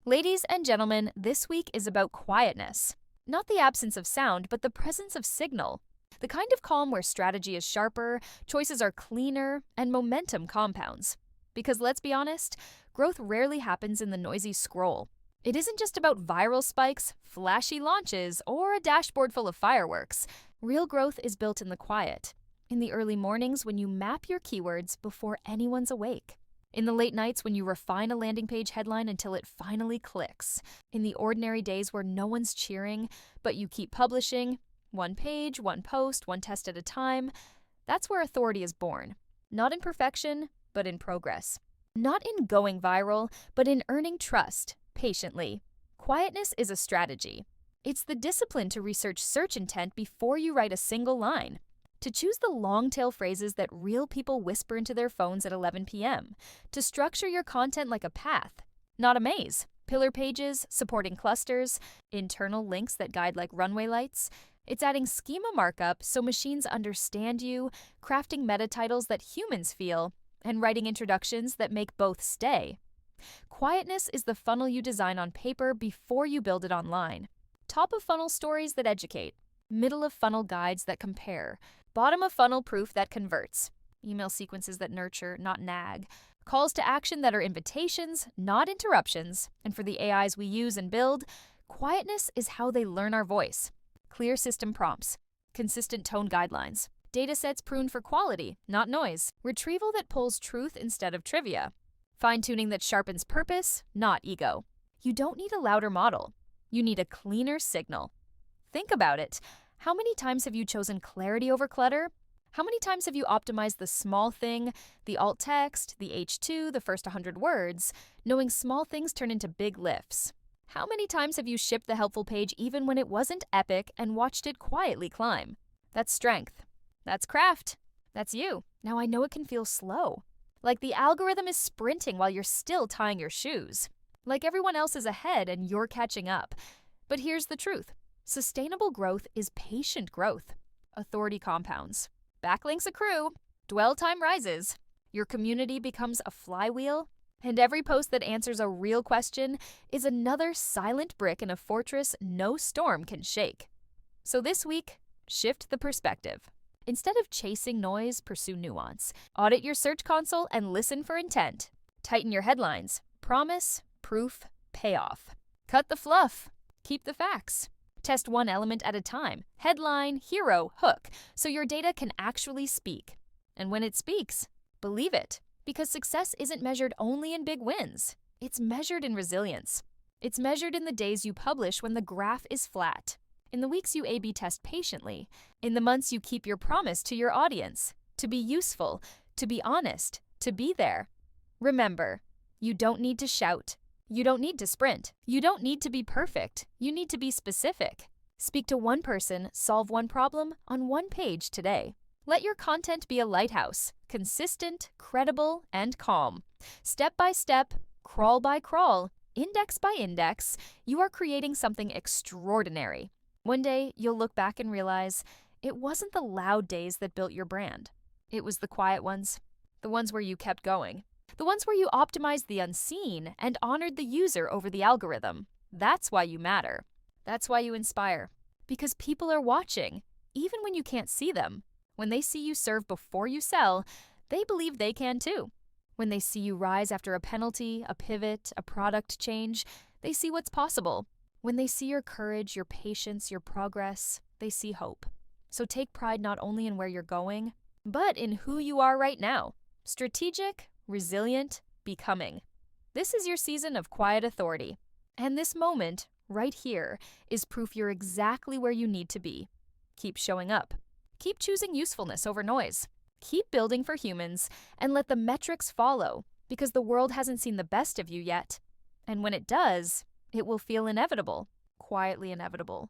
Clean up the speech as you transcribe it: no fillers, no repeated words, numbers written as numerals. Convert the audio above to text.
Ladies and gentlemen, this week is about quietness. Not the absence of sound, but the presence of signal. The kind of calm where strategy is sharper, choices are cleaner, and momentum compounds. Because let's be honest, growth rarely happens in the noisy scroll. It isn't just about viral spikes, flashy launches, or a dashboard full of fireworks. Real growth is built in the quiet, in the early mornings when you map your keywords before anyone's awake. In the late nights when you refine a landing page headline until it finally clicks. In the ordinary days where no one's cheering, but you keep publishing, one page, one post, one test at a time. That's where authority is born. Not in perfection, but in progress. Not in going viral, but in earning trust, patiently. Quietness is a strategy. It's the discipline to research search intent before you write a single line. To choose the long-tail phrases that real people whisper into their phones at 11 p.m. To structure your content like a path, not a maze. Pillar pages, supporting clusters, internal links that guide like runway lights. It's adding schema markup so machines understand you, crafting meta titles that humans feel, and writing introductions that make both stay. Quietness is the funnel you design on paper before you build it online. Top of funnel stories that educate. Middle of funnel guides that compare. Bottom of funnel proof that converts. Email sequences that nurture, not nag. Calls to action that are invitations, not interruptions. And for the AIs we use and build, quietness is how they learn our voice. Clear system prompts. Consistent tone guidelines. Datasets pruned for quality, not noise. Retrieval that pulls truth instead of trivia. Fine-tuning that sharpens purpose, not ego. You don't need a louder model. You need a cleaner signal. Think about it. How many times have you chosen clarity over clutter? How many times have you optimized the small thing, the alt text, the H2, the first 100 words, knowing small things turn into big lifts? How many times have you shipped the helpful page even when it wasn't epic and watched it quietly climb? That's strength. That's craft. That's you. Now I know it can feel slow. Like the algorithm is sprinting while you're still tying your shoes. Like everyone else is ahead and you're catching up. But here's the truth. Sustainable growth is patient growth. Authority compounds. Backlinks accrue. Dwell time rises. Your community becomes a flywheel. And every post that answers a real question is another silent brick in a fortress no storm can shake. So this week, shift the perspective. Instead of chasing noise, pursue nuance. Audit your search console and listen for intent. Tighten your headlines. Promise, proof, payoff. Cut the fluff. Keep the facts. Test one element at a time. Headline, hero, hook, so your data can actually speak. And when it speaks, believe it. Because success isn't measured only in big wins. It's measured in resilience. It's measured in the days you publish when the graph is flat. In the weeks you A/B test patiently. In the months you keep your promise to your audience. To be useful, to be honest, to be there. Remember, you don't need to shout. You don't need to sprint. You don't need to be perfect. You need to be specific. Speak to one person, solve one problem on one page today. Let your content be a lighthouse, consistent, credible, and calm. Step by step, crawl by crawl, index by index, you are creating something extraordinary. One day, you'll look back and realize it wasn't the loud days that built your brand. It was the quiet ones, the ones where you kept going. The ones where you optimized the unseen and honored the user over the algorithm. That's why you matter. That's why you inspire. Because people are watching, even when you can't see them. When they see you serve before you sell, they believe they can too. When they see you rise after a penalty, a pivot, a product change, they see what's possible. When they see your courage, your patience, your progress, they see hope. So take pride not only in where you're going, but in who you are right now. Strategic, resilient, becoming. This is your season of quiet authority. And this moment, right here, is proof you're exactly where you need to be. Keep showing up. Keep choosing usefulness over noise. Keep building for humans, and let the metrics follow, because the world hasn't seen the best of you yet. And when it does, it will feel inevitable, quietly inevitable.